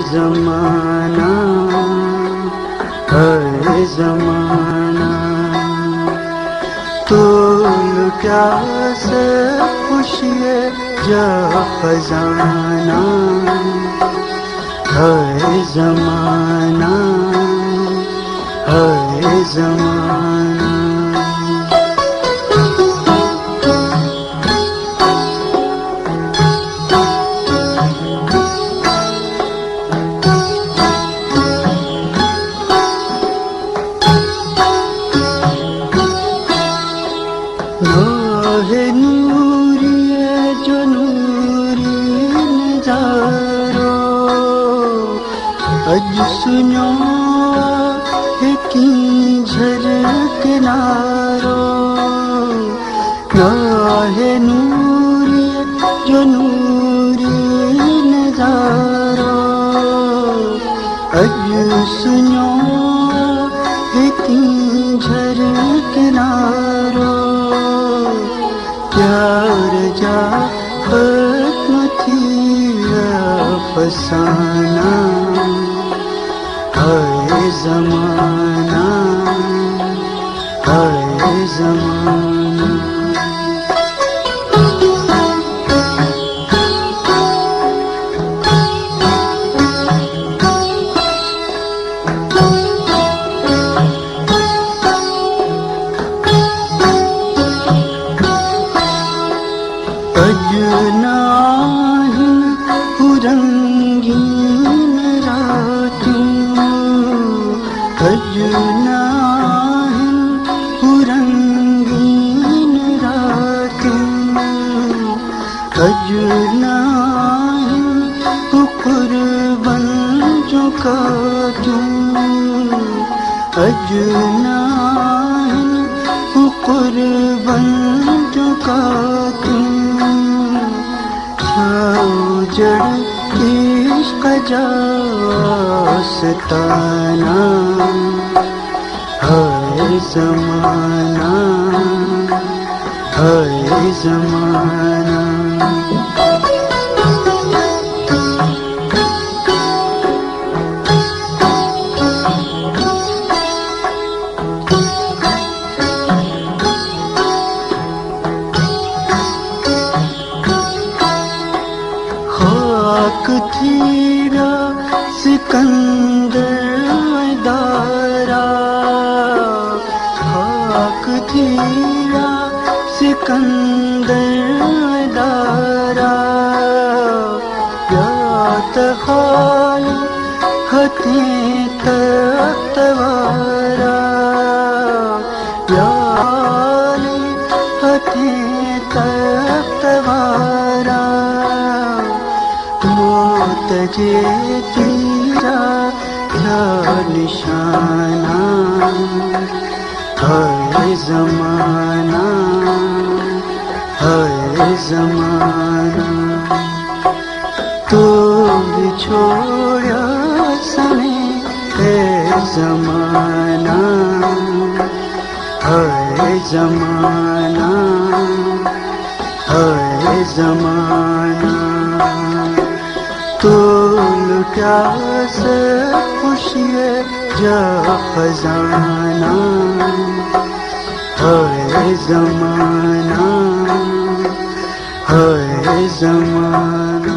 ज़माना है ज़माना, तो लुटा से खुशिये जा खजाना है ज़माना है ज़माना। है नूरिये जो नूरी नजारो, अज सुनो है की झलक नारो। है नूरिये जो नूरी नजारो, अज सुनो है की झलक नारो। प्यार जा खत्म थी अफसाना है ज़माना है ज़माना। अजनाहिन रंगीन रातों, अजनाहिन रंगीन रातों, अजनाहिन कुर्बान जो काटूं, अजनाहिन कुर्बान जो काटूं। जड़ इश्क जास्ताना है ज़माना है ज़माना। खाक थीरा सिकंदर दारा, खाक थीरा सिकंदर दारा। यात खाल हते तख्तवारा, याल हते तख्तवारा। तजे तेरा क्या निशाना है ज़माना है ज़माना। तो छोड़ा समय है ज़माना है ज़माना है ज़माना। तो लुटा से खुशिये जा खजाना है ज़माना है ज़माना।